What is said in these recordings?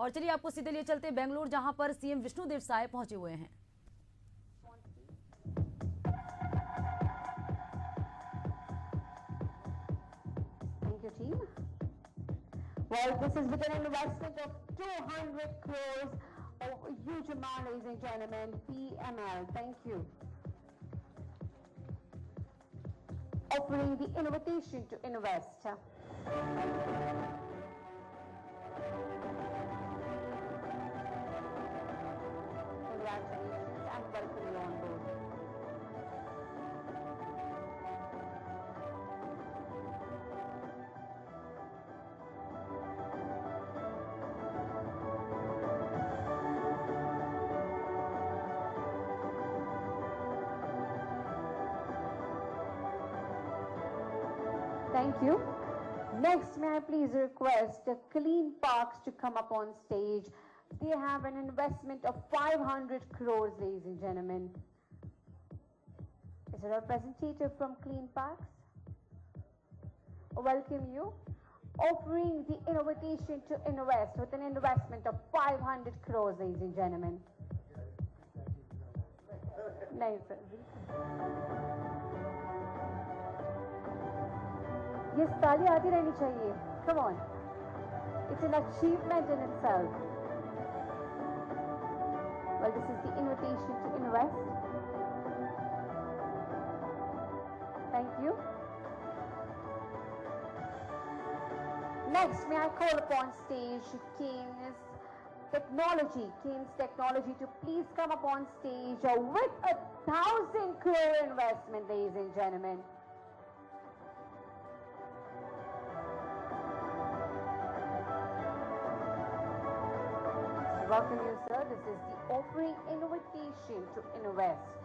और चलिए आपको सीधे लिए चलते बेंगलुरु, जहां पर सीएम विष्णुदेव साय पहुंचे हुए हैं। Thank you, team. Well, this is with an investment of 200 crores, a huge amount, ladies and gentlemen. PML, thank you. Offering the invitation to invest. Congratulations and welcome you on board. Thank you. Next, may I please request Clean Parks to come up on stage. They have an investment of 500 crores, ladies and gentlemen. Is there a representative from Clean Parks? Welcome you. Offering the invitation to invest with an investment of 500 crores, ladies and gentlemen. Nice. ये ताली आती रहनी चाहिए. Come on. It's an achievement in itself. Well, this is the invitation to invest. Thank you. Next, may I call upon stage Keynes Technology to please come up on stage with 1,000 crore investment, ladies and gentlemen. Welcome you, sir. This is the offering invitation to invest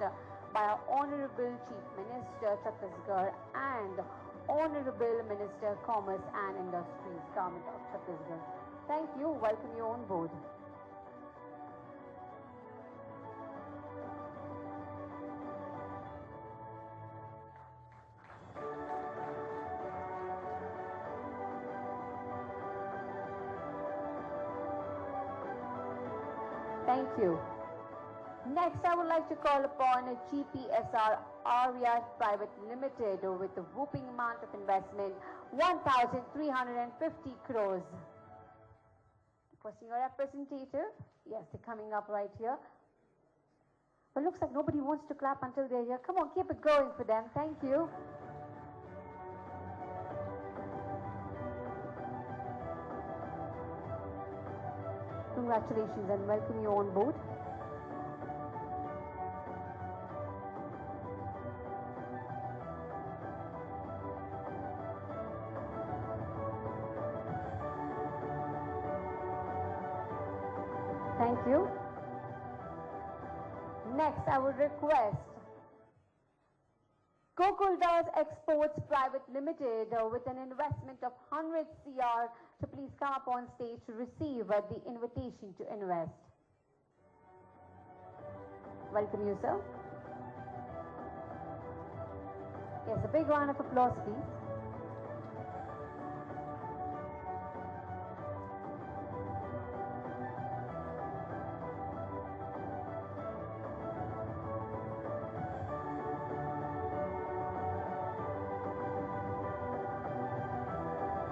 by our Honorable Chief Minister Chhattisgarh and Honorable Minister Commerce and Industries, Government of Chhattisgarh. Thank you. Welcome you on board. Thank you. Next, I would like to call upon GPSR Aria Private Limited with a whooping amount of investment, 1,350 crores. Requesting a representative. Yes, they're coming up right here. But looks like nobody wants to clap until they're here. Come on, keep it going for them. Thank you. Congratulations and welcome you on board. Thank you. Next, I would request Gokuldas Exports Private Limited with an investment of 100 CR to please come up on stage to receive the invitation to invest. Welcome you, sir. Yes, a big round of applause, please.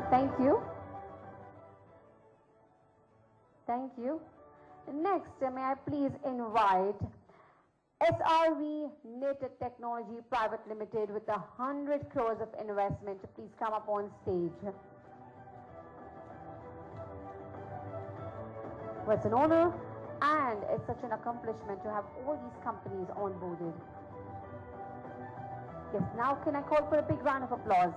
Thank you. Thank you. Next, may I please invite SRV Native Technology Private Limited with 100 crores of investment to please come up on stage. Well, it's an honor and it's such an accomplishment to have all these companies onboarded. Yes, now can I call for a big round of applause?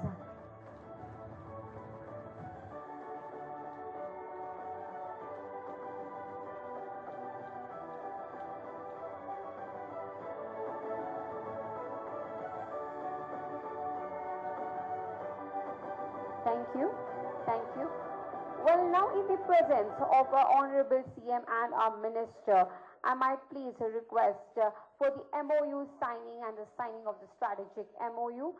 Thank you. Thank you. Well, now in the presence of our Honorable CM and our Minister, I might please request for the MOU signing and the signing of the strategic MOU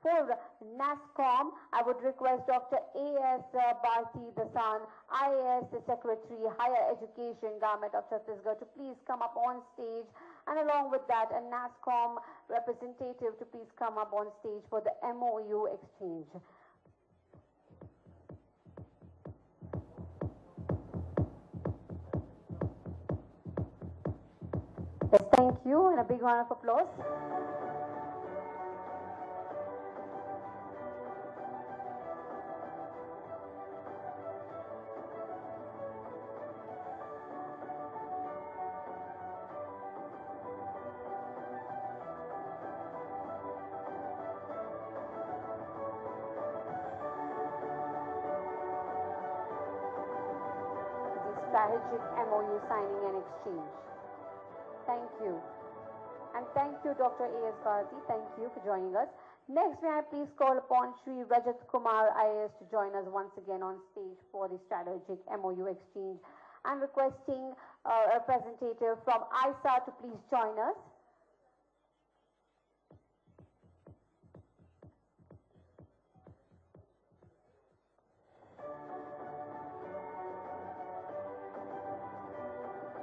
For NASSCOM, I would request Dr. A.S. Bharti Dasan, IAS Secretary, Higher Education, Government of Chhattisgarh, to please come up on stage. And along with that, a NASSCOM representative to please come up on stage for the MOU exchange. Yes, thank you, and a big round of applause. Strategic MOU signing and exchange. Thank you. And thank you, Dr. A.S. Bharti. Thank you for joining us. Next, may I please call upon Shri Rajat Kumar IAS to join us once again on stage for the strategic MOU exchange, and requesting a representative from ISA to please join us.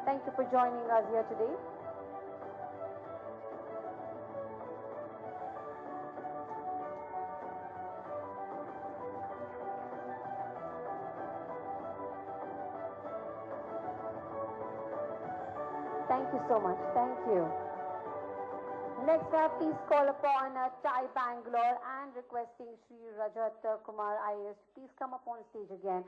Thank you for joining us here today. Thank you so much. Thank you. Next, please call upon TIE Bangalore and requesting Shri Rajat Kumar IAS to please come up on stage again,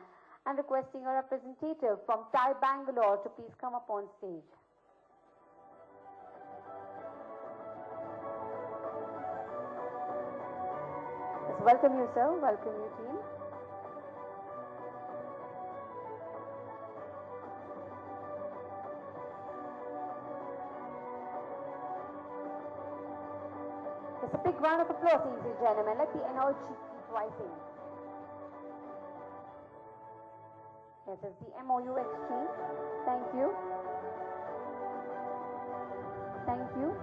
and requesting a representative from TIE Bangalore to please come up on stage. Yes, welcome you, sir. Welcome you, team. It's a big round of applause, ladies and gentlemen. Let the energy keep rising. Yes, it's the MOU exchange. Thank you. Thank you.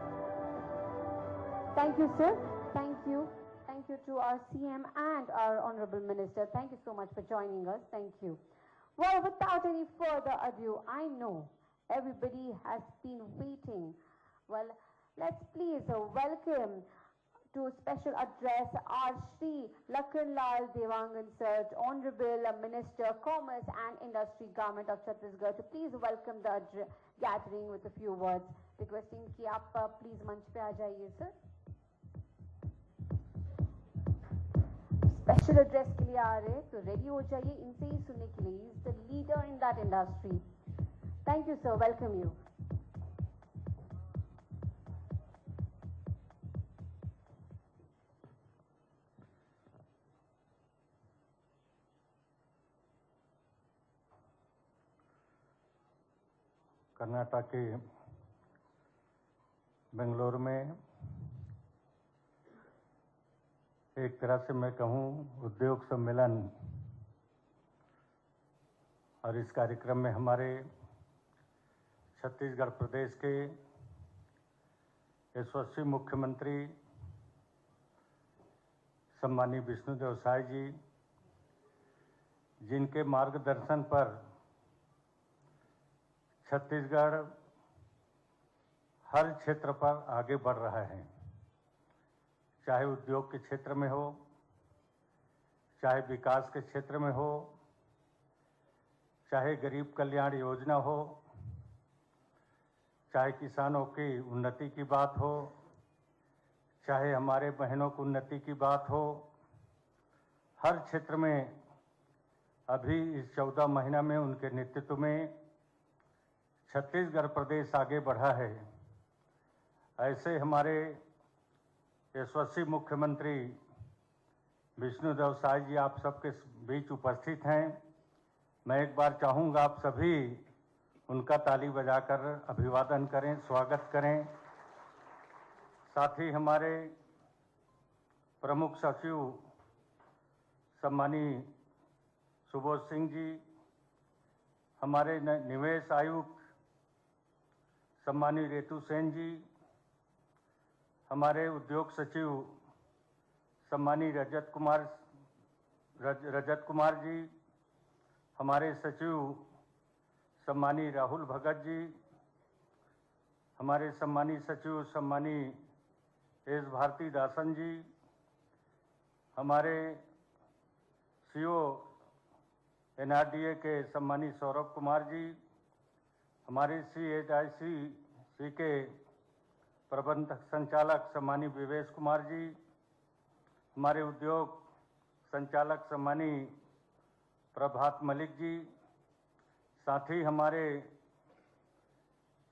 Thank you, sir. Thank you. Thank you to our CM and our Honorable Minister. Thank you so much for joining us. Thank you. Well, without any further ado, I know everybody has been waiting. Well, let's please welcome to special address our Shri Lakhanlal Devangan Sir, Honorable Minister, Commerce and Industry, Government of Chhattisgarh, to please welcome the gathering with a few words. Requesting कि आप please मंच पे आ जाइए sir. Special address के लिए आ रहे तो ready हो जाइए इनसे ही सुनने के लिए. He is the leader in that industry. Thank you sir. Welcome you. Karnataka के बेंगलुरु में एक तरह से मैं कहूँ उद्योग सम्मेलन, और इस कार्यक्रम में हमारे छत्तीसगढ़ प्रदेश के यशस्वी मुख्यमंत्री सम्मानीय विष्णुदेव साय जी, जिनके मार्गदर्शन पर छत्तीसगढ़ हर क्षेत्र पर आगे बढ़ रहा है, चाहे उद्योग के क्षेत्र में हो, चाहे विकास के क्षेत्र में हो, चाहे गरीब कल्याण योजना हो, चाहे किसानों की उन्नति की बात हो, चाहे हमारे बहनों की उन्नति की बात हो, हर क्षेत्र में अभी इस 14 महीना में उनके नेतृत्व में छत्तीसगढ़ प्रदेश आगे बढ़ा है। ऐसे हमारे यशस्वी मुख्यमंत्री विष्णुदेव साय जी आप सबके बीच उपस्थित हैं। मैं एक बार चाहूँगा आप सभी उनका ताली बजाकर अभिवादन करें, स्वागत करें। साथ ही हमारे प्रमुख सचिव सम्मानीय सुबोध सिंह जी, हमारे निवेश आयुक्त सम्मानीय रेतु सेन जी, हमारे उद्योग सचिव सम्मानी रजत कुमार जी, हमारे सचिव सम्मानी राहुल भगत जी, हमारे सम्मानी सचिव सम्मानी एस भारती दासन जी, हमारे सीओ NRDA के सम्मानी सौरभ कुमार जी, हमारे CHIC के प्रबंधक संचालक सम्मानी विवेश कुमार जी, हमारे उद्योग संचालक सम्मानी प्रभात मलिक जी, साथ ही हमारे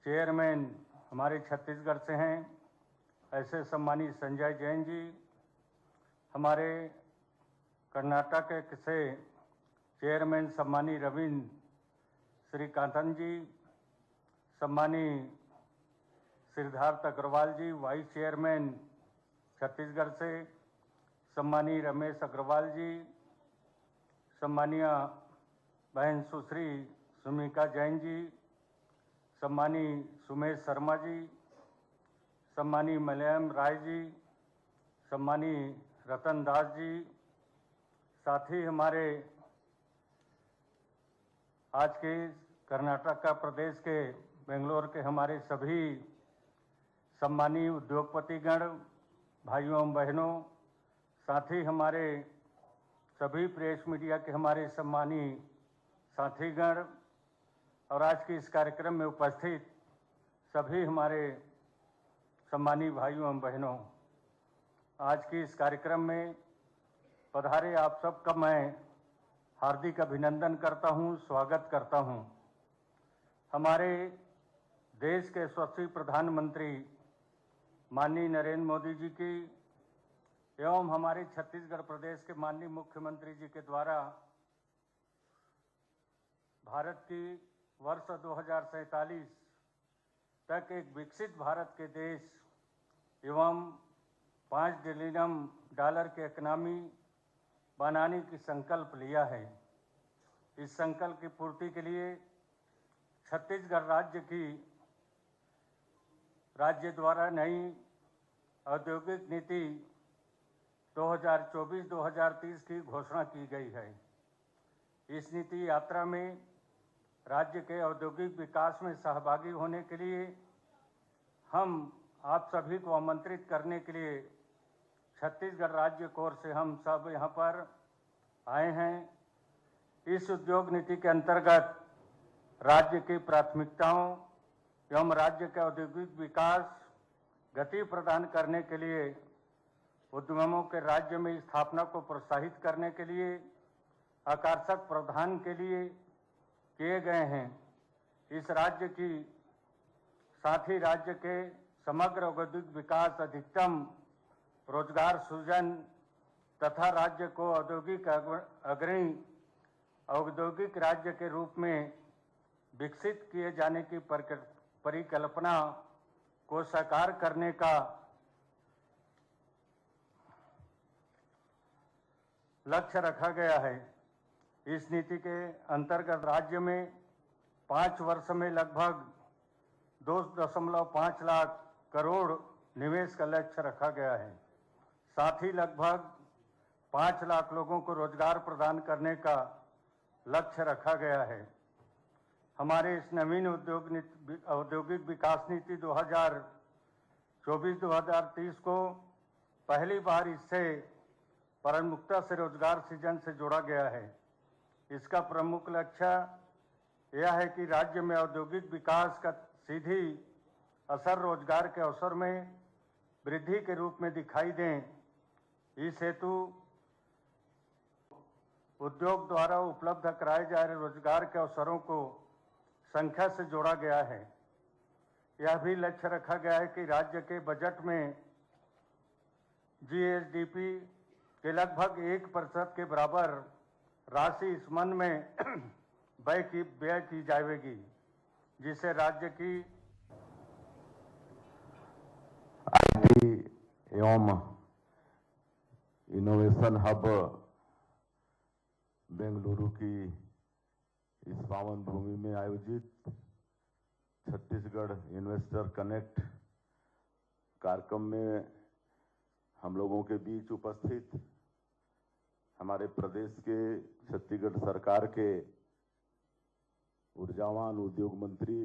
चेयरमैन हमारे छत्तीसगढ़ से हैं ऐसे सम्मानी संजय जैन जी, हमारे कर्नाटक से चेयरमैन सम्मानी रविंद्र श्रीकांतन जी, सम्मानी सिद्धार्थ अग्रवाल जी, वाइस चेयरमैन छत्तीसगढ़ से, सम्मानी रमेश अग्रवाल जी, सम्मानीय बहन सुश्री सुमिका जैन जी, सम्मानी सुमेश शर्मा जी, सम्मानी मलयाम राय जी, सम्मानी रतन दास जी, साथ ही हमारे आज के कर्नाटक का प्रदेश के बेंगलोर के हमारे सभी सम्मानी उद्योगपतिगण, भाइयों एवं बहनों, साथ ही हमारे सभी प्रेस मीडिया के हमारे सम्मानी साथीगण और आज के इस कार्यक्रम में उपस्थित सभी हमारे सम्मानी भाइयों एवं बहनों, आज के इस कार्यक्रम में पधारे आप सबका मैं हार्दिक अभिनंदन करता हूं, स्वागत करता हूं। हमारे देश के यशस्वी प्रधानमंत्री माननीय नरेंद्र मोदी जी की एवं हमारे छत्तीसगढ़ प्रदेश के माननीय मुख्यमंत्री जी के द्वारा भारत की वर्ष 2047 तक एक विकसित भारत के देश एवं $5 ट्रिलियन की इकोनॉमी बनाने की संकल्प लिया है। इस संकल्प की पूर्ति के लिए छत्तीसगढ़ राज्य द्वारा नई औद्योगिक नीति 2024-2030 की घोषणा की गई है। इस नीति यात्रा में राज्य के औद्योगिक विकास में सहभागी होने के लिए हम आप सभी को आमंत्रित करने के लिए छत्तीसगढ़ राज्य कोर से हम सब यहाँ पर आए हैं। इस उद्योग नीति के अंतर्गत राज्य की प्राथमिकताओं एवं राज्य के औद्योगिक विकास गति प्रदान करने के लिए उद्यमों के राज्य में स्थापना को प्रोत्साहित करने के लिए आकर्षक प्रावधान के लिए किए गए हैं। इस राज्य की साथ ही राज्य के समग्र औद्योगिक विकास, अधिकतम रोजगार सृजन तथा राज्य को औद्योगिक अग्रणी औद्योगिक राज्य के रूप में विकसित किए जाने की परिकल्पना को साकार करने का लक्ष्य रखा गया है। इस नीति के अंतर्गत राज्य में 5 वर्ष में लगभग 2.5 लाख करोड़ निवेश का लक्ष्य रखा गया है। साथ ही लगभग 5 लाख लोगों को रोजगार प्रदान करने का लक्ष्य रखा गया है। हमारे इस नवीन औद्योगिक विकास नीति 2024-2030 को पहली बार इससे प्रमुखता से रोजगार सृजन से जोड़ा गया है। इसका प्रमुख लक्ष्य यह है कि राज्य में औद्योगिक विकास का सीधी असर रोजगार के अवसर में वृद्धि के रूप में दिखाई दें। इस हेतु उद्योग द्वारा उपलब्ध कराए जा रहे रोजगार के अवसरों को संख्या से जोड़ा गया है। यह भी लक्ष्य रखा गया है कि राज्य के बजट में GSDP के लगभग 1% के बराबर राशि इस मन में व्यय की जाएगी, जिससे राज्य की IT एवं इनोवेशन हब बेंगलुरु की इस पावन भूमि में आयोजित छत्तीसगढ़ इन्वेस्टर कनेक्ट कार्यक्रम में हम लोगों के बीच उपस्थित हमारे प्रदेश के छत्तीसगढ़ सरकार के ऊर्जावान उद्योग मंत्री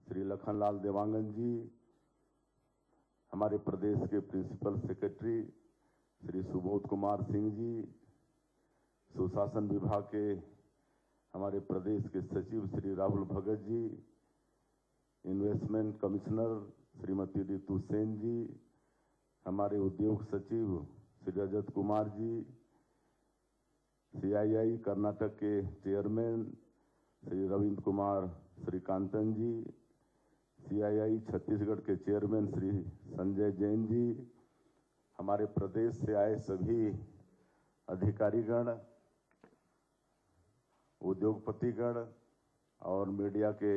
श्री लखनलाल देवांगन जी, हमारे प्रदेश के प्रिंसिपल सेक्रेटरी श्री सुबोध कुमार सिंह जी, सुशासन विभाग के हमारे प्रदेश के सचिव श्री राहुल भगत जी, इन्वेस्टमेंट कमिश्नर श्रीमती रितु सेन जी, हमारे उद्योग सचिव श्री रजत कुमार जी, CII कर्नाटक के चेयरमैन श्री रविंद्र कुमार श्रीकांतन जी, CII छत्तीसगढ़ के चेयरमैन श्री संजय जैन जी, हमारे प्रदेश से आए सभी अधिकारीगण, उद्योगपतिगण और मीडिया के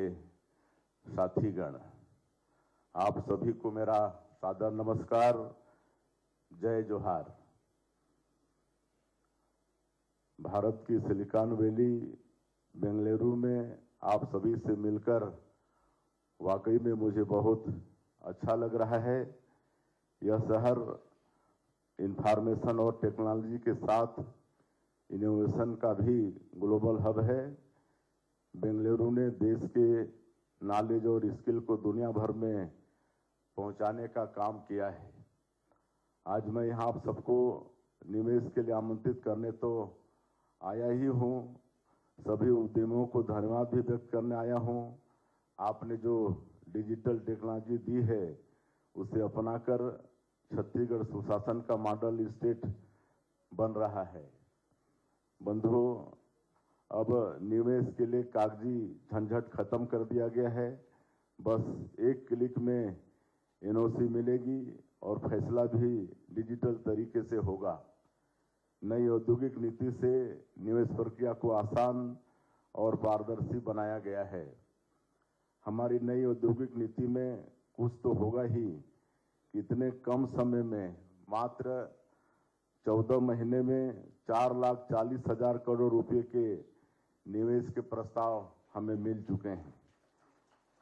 साथीगण, आप सभी को मेरा सादर नमस्कार, जय जोहार। भारत की सिलिकॉन वैली बेंगलुरु में आप सभी से मिलकर वाकई में मुझे बहुत अच्छा लग रहा है। यह शहर इंफॉर्मेशन और टेक्नोलॉजी के साथ इनोवेशन का भी ग्लोबल हब है। बेंगलुरु ने देश के नॉलेज और स्किल को दुनिया भर में पहुंचाने का काम किया है। आज मैं यहाँ आप सबको निवेश के लिए आमंत्रित करने तो आया ही हूँ, सभी उद्यमियों को धन्यवाद भी व्यक्त करने आया हूँ। आपने जो डिजिटल टेक्नोलॉजी दी है उसे अपनाकर छत्तीसगढ़ सुशासन का मॉडल स्टेट बन रहा है। बंधुओं, अब निवेश के लिए कागजी झंझट खत्म कर दिया गया है। बस एक क्लिक में NOC मिलेगी और फैसला भी डिजिटल तरीके से होगा। नई औद्योगिक नीति से निवेश प्रक्रिया को आसान और पारदर्शी बनाया गया है। हमारी नई औद्योगिक नीति में कुछ तो होगा ही, इतने कम समय में मात्र 14 महीने में 4,40,000 करोड़ रुपए के निवेश के प्रस्ताव हमें मिल चुके हैं।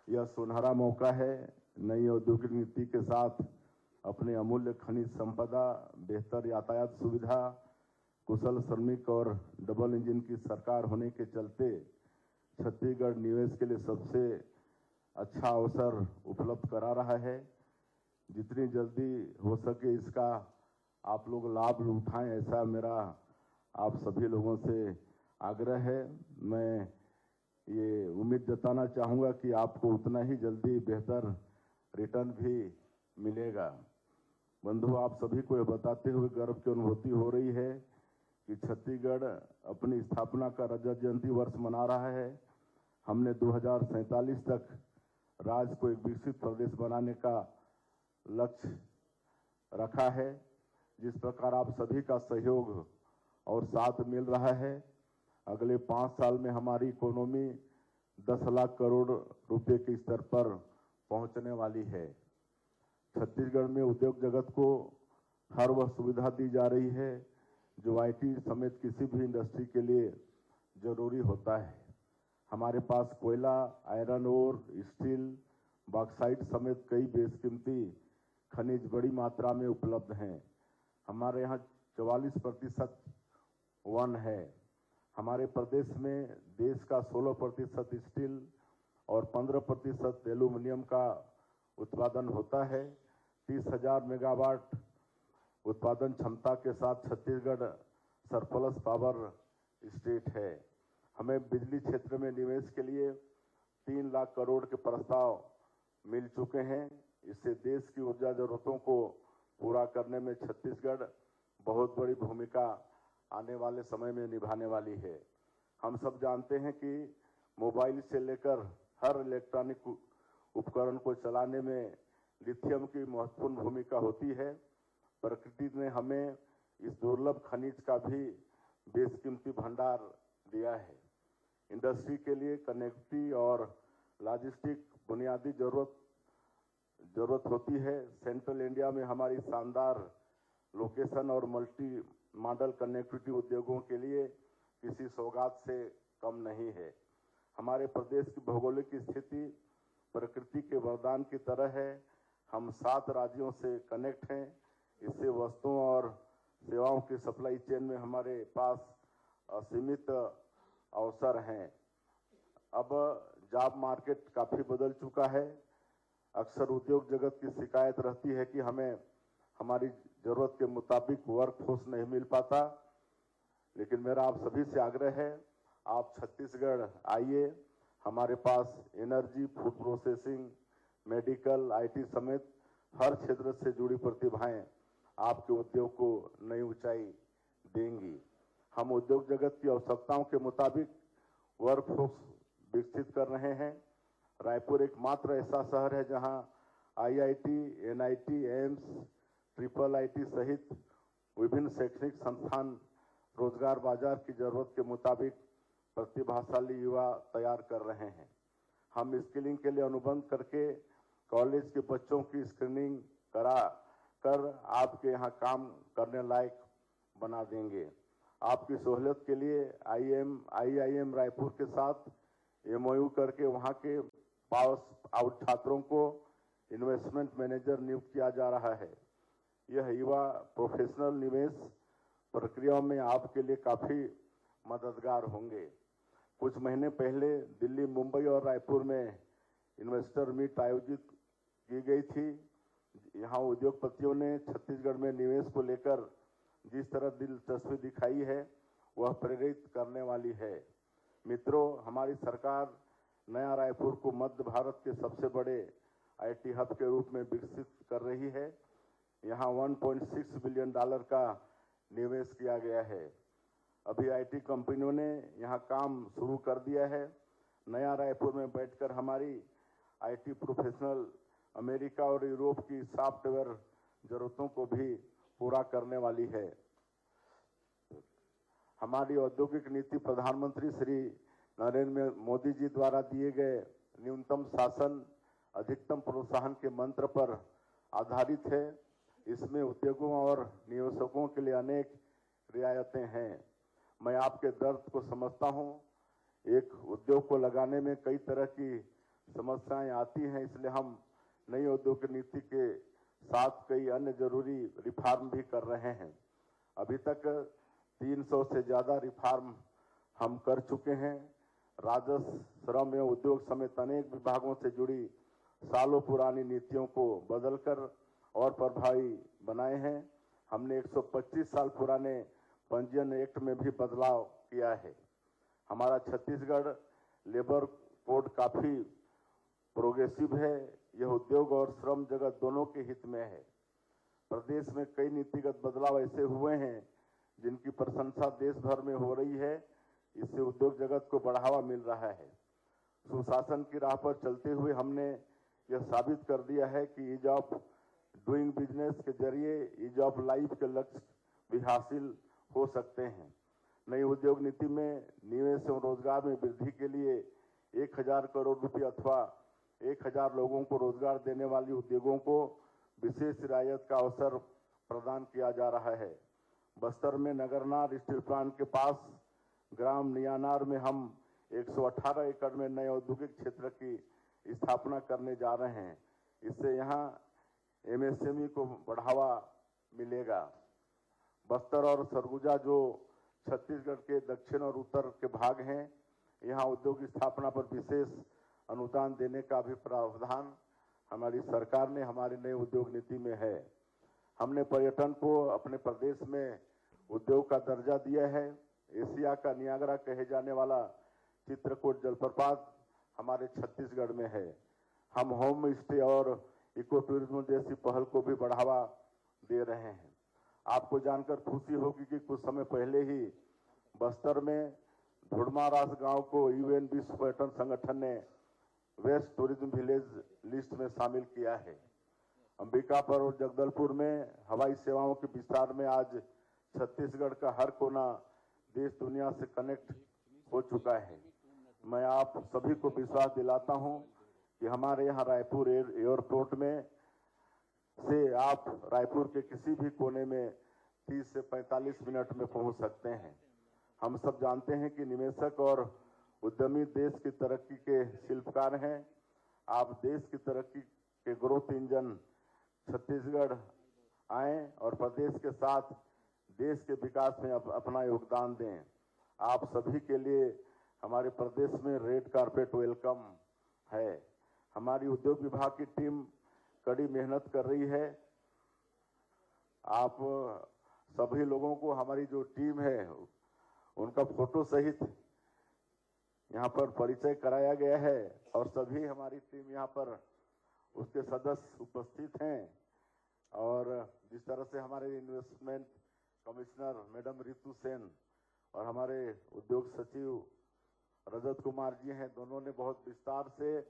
यह सुनहरा मौका है नई औद्योगिक नीति के साथ अपने अमूल्य खनिज संपदा, बेहतर यातायात सुविधा, कुशल श्रमिक और डबल इंजन की सरकार होने के चलते छत्तीसगढ़ निवेश के लिए सबसे अच्छा अवसर उपलब्ध करा रहा है। जितनी जल्दी हो सके इसका आप लोग लाभ उठाएं, ऐसा मेरा आप सभी लोगों से आग्रह है। मैं ये उम्मीद जताना चाहूँगा कि आपको उतना ही जल्दी बेहतर रिटर्न भी मिलेगा। बंधु, आप सभी को यह बताते हुए गर्व की अनुभूति हो रही है कि छत्तीसगढ़ अपनी स्थापना का रजत जयंती वर्ष मना रहा है। हमने 2047 तक राज्य को एक विकसित प्रदेश बनाने का लक्ष्य रखा है। जिस प्रकार आप सभी का सहयोग और साथ मिल रहा है, अगले 5 साल में हमारी इकोनॉमी 10 लाख करोड़ रुपए के स्तर पर पहुंचने वाली है। छत्तीसगढ़ में उद्योग जगत को हर वह सुविधा दी जा रही है जो IT समेत किसी भी इंडस्ट्री के लिए जरूरी होता है। हमारे पास कोयला, आयरन ओर, स्टील, बॉक्साइट समेत कई बेशकीमती खनिज बड़ी मात्रा में उपलब्ध हैं। हमारे यहाँ 44% वन है। हमारे प्रदेश में देश का 16% स्टील और 15% एल्यूमिनियम का उत्पादन होता है। 30,000 मेगावाट उत्पादन क्षमता के साथ छत्तीसगढ़ सरप्लस पावर स्टेट है। हमें बिजली क्षेत्र में निवेश के लिए 3 लाख करोड़ के प्रस्ताव मिल चुके हैं। इससे देश की ऊर्जा जरूरतों को पूरा करने में छत्तीसगढ़ बहुत बड़ी भूमिका आने वाले समय में निभाने वाली है। हम सब जानते हैं कि मोबाइल से लेकर हर इलेक्ट्रॉनिक उपकरण को चलाने में लिथियम की महत्वपूर्ण भूमिका होती है। प्रकृति ने हमें इस दुर्लभ खनिज का भी बेशकीमती भंडार दिया है। इंडस्ट्री के लिए कनेक्टिविटी और लॉजिस्टिक बुनियादी जरूरत होती है। सेंट्रल इंडिया में हमारी शानदार लोकेशन और मल्टी मॉडल कनेक्टिविटी उद्योगों के लिए किसी सौगात से कम नहीं है। हमारे प्रदेश की भौगोलिक स्थिति प्रकृति के वरदान की तरह है। हम 7 राज्यों से कनेक्ट हैं। इससे वस्तुओं और सेवाओं की सप्लाई चेन में हमारे पास असीमित अवसर हैं। अब जॉब मार्केट काफ़ी बदल चुका है। अक्सर उद्योग जगत की शिकायत रहती है कि हमें हमारी ज़रूरत के मुताबिक वर्कफोर्स नहीं मिल पाता, लेकिन मेरा आप सभी से आग्रह है, आप छत्तीसगढ़ आइए। हमारे पास energy, food processing, medical, IT समेत हर क्षेत्र से जुड़ी प्रतिभाएं आपके उद्योग को नई ऊंचाई देंगी। हम उद्योग जगत की आवश्यकताओं के मुताबिक वर्कफोर्स विकसित कर रहे हैं। रायपुर एकमात्र ऐसा शहर है जहां IIT, NIT, AIIMS, triple IT सहित विभिन्न शैक्षणिक संस्थान रोजगार बाजार की जरूरत के मुताबिक प्रतिभाशाली युवा तैयार कर रहे हैं। हम स्किलिंग के लिए अनुबंध करके कॉलेज के बच्चों की स्क्रीनिंग करा कर आपके यहाँ काम करने लायक बना देंगे। आपकी सहूलियत के लिए आईआईएम रायपुर के साथ एमओयू करके वहाँ के पास आउट छात्रों को इन्वेस्टमेंट मैनेजर नियुक्त किया जा रहा है। यह युवा प्रोफेशनल निवेश प्रक्रियाओं में आपके लिए काफ़ी मददगार होंगे। कुछ महीने पहले दिल्ली, मुंबई और रायपुर में इन्वेस्टर मीट आयोजित की गई थी। यहाँ उद्योगपतियों ने छत्तीसगढ़ में निवेश को लेकर जिस तरह दिलचस्पी दिखाई है वह प्रेरित करने वाली है। मित्रों, हमारी सरकार नया रायपुर को मध्य भारत के सबसे बड़े आईटी हब के रूप में विकसित कर रही है। यहाँ $1.6 बिलियन का निवेश किया गया है। अभी आईटी कंपनियों ने यहाँ काम शुरू कर दिया है। नया रायपुर में बैठकर हमारी आईटी प्रोफेशनल अमेरिका और यूरोप की सॉफ्टवेयर जरूरतों को भी पूरा करने वाली है। हमारी औद्योगिक नीति प्रधानमंत्री श्री नरेंद्र मोदी जी द्वारा दिए गए न्यूनतम शासन अधिकतम प्रोत्साहन के मंत्र पर आधारित है। इसमें उद्योगों और निवेशकों के लिए अनेक रियायतें हैं। मैं आपके दर्द को समझता हूं। एक उद्योग को लगाने में कई तरह की समस्याएं आती हैं, इसलिए हम नई औद्योगिक नीति के साथ कई अन्य जरूरी रिफॉर्म भी कर रहे हैं। अभी तक 300 से ज़्यादा रिफॉर्म हम कर चुके हैं। राजस्व, श्रम एवं उद्योग समेत अनेक विभागों से जुड़ी सालों पुरानी नीतियों को बदलकर और प्रभावी बनाए हैं। हमने 125 साल पुराने पंजीयन एक्ट में भी बदलाव किया है। हमारा छत्तीसगढ़ लेबर कोड काफ़ी प्रोग्रेसिव है। यह उद्योग और श्रम जगत दोनों के हित में है। प्रदेश में कई नीतिगत बदलाव ऐसे हुए हैं जिनकी प्रशंसा देश भर में हो रही है। इससे उद्योग जगत को बढ़ावा मिल रहा है। सुशासन की राह पर चलते हुए हमने यह साबित कर दिया है कि ईज ऑफ डूइंग बिजनेस के जरिए ईज ऑफ लाइफ के लक्ष्य भी हासिल हो सकते हैं। नई उद्योग नीति में निवेश एवं रोजगार में वृद्धि के लिए 1000 करोड़ रुपये अथवा 1000 लोगों को रोजगार देने वाली उद्योगों को विशेष रियायत का अवसर प्रदान किया जा रहा है। बस्तर में नगरनार स्टील प्लांट के पास ग्राम नियानार में हम 118 एकड़ में नए औद्योगिक क्षेत्र की स्थापना करने जा रहे हैं। इससे यहाँ एमएसएमई को बढ़ावा मिलेगा। बस्तर और सरगुजा जो छत्तीसगढ़ के दक्षिण और उत्तर के भाग हैं, यहाँ उद्योग स्थापना पर विशेष अनुदान देने का भी प्रावधान हमारी सरकार ने हमारी नई उद्योग नीति में है। हमने पर्यटन को अपने प्रदेश में उद्योग का दर्जा दिया है। एशिया का नियाग्रा कहे जाने वाला चित्रकूट जलप्रपात हमारे छत्तीसगढ़ में है। हम होम स्टे और इको टूरिज्म जैसी पहल को भी बढ़ावा दे रहे हैं। आपको जानकर खुशी होगी कि कुछ समय पहले ही बस्तर में धुड़मारास गांव को यूएन विश्व पर्यटन संगठन ने वेस्ट टूरिज्म विलेज लिस्ट में शामिल किया है। अंबिकापुर और जगदलपुर में हवाई सेवाओं के विस्तार में आज छत्तीसगढ़ का हर कोना देश दुनिया से कनेक्ट हो चुका है। मैं आप सभी को विश्वास दिलाता हूं कि हमारे यहाँ रायपुर एयरपोर्ट में से आप रायपुर के किसी भी कोने में 30 से 45 मिनट में पहुंच सकते हैं। हम सब जानते हैं कि निवेशक और उद्यमी देश की तरक्की के शिल्पकार हैं। आप देश की तरक्की के ग्रोथ इंजन छत्तीसगढ़ आएं और प्रदेश के साथ देश के विकास में अपना योगदान दें। आप सभी के लिए हमारे प्रदेश में रेड कारपेट वेलकम है। हमारी उद्योग विभाग की टीम कड़ी मेहनत कर रही है। आप सभी लोगों को हमारी जो टीम है उनका फोटो सहित यहाँ पर परिचय कराया गया है और सभी हमारी टीम यहाँ पर उसके सदस्य उपस्थित हैं। और जिस तरह से हमारे investment commissioner madam Ritu Sen और हमारे उद्योग सचिव रजत कुमार जी हैं, दोनों ने बहुत विस्तार से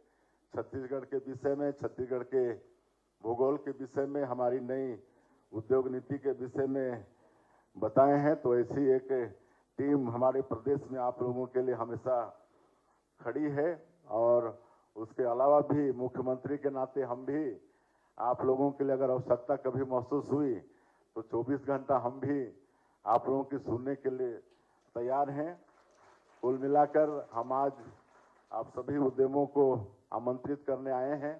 छत्तीसगढ़ के विषय में, छत्तीसगढ़ के भूगोल के विषय में, हमारी नई उद्योग नीति के विषय में बताए हैं। तो ऐसी एक टीम हमारे प्रदेश में आप लोगों के लिए हमेशा खड़ी है। और उसके अलावा भी मुख्यमंत्री के नाते हम भी आप लोगों के लिए अगर आवश्यकता कभी महसूस हुई तो 24 घंटा हम भी आप लोगों की सुनने के लिए तैयार हैं। कुल मिलाकर हम आज आप सभी उद्यमों को आमंत्रित करने आए हैं।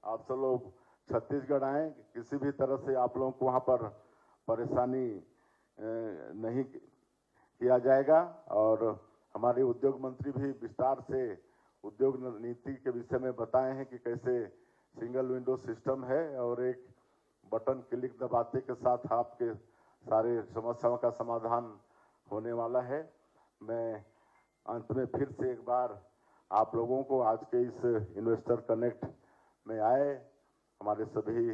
आप सब लोग छत्तीसगढ़ आए, किसी भी तरह से आप लोगों को वहाँ पर परेशानी नहीं किया जाएगा। और हमारे उद्योग मंत्री भी विस्तार से उद्योग नीति के विषय में बताए हैं कि कैसे सिंगल विंडो सिस्टम है और एक बटन क्लिक दबाते के साथ आपके सारे समस्याओं का समाधान होने वाला है। मैं अंत में फिर से एक बार आप लोगों को आज के इस इन्वेस्टर कनेक्ट में आए हमारे सभी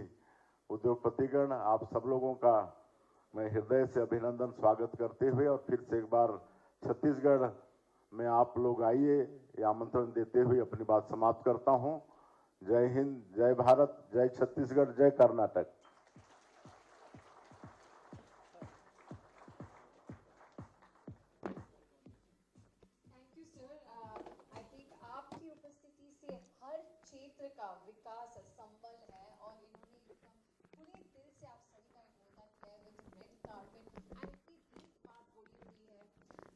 उद्योगपतिगण, आप सब लोगों का मैं हृदय से अभिनंदन स्वागत करते हुए और फिर से एक बार छत्तीसगढ़ में आप लोग आइए ये आमंत्रण देते हुए अपनी बात समाप्त करता हूं। जय हिंद, जय भारत, जय छत्तीसगढ़, जय Karnataka. Thank you sir. I think आपकी उपस्थिति से हर क्षेत्र का विकास संभल है और इन्होंने एकदम पूरे दिल से आप सभी का न्योता किया है विद रेड कार्पेट। एंड इतनी एक बात बोली हुई है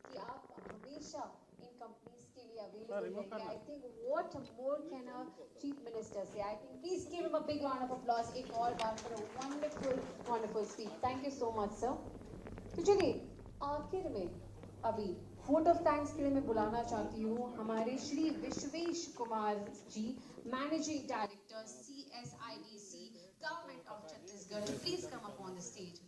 कि आप हमेशा इन कंपनीज के लिए अवेलेबल रहेंगे। I think what more can a chief minister say. I think please give him a big round of applause एक और बार for a wonderful speech. Thank you so much sir. तो चलिए आखिर में अभी वोट ऑफ थैंक्स के लिए मैं बुलाना चाहती हूँ हमारे Shri Vishwesh Kumar ji, managing director CSIDC government of Chhattisgarh. Please come up on the stage.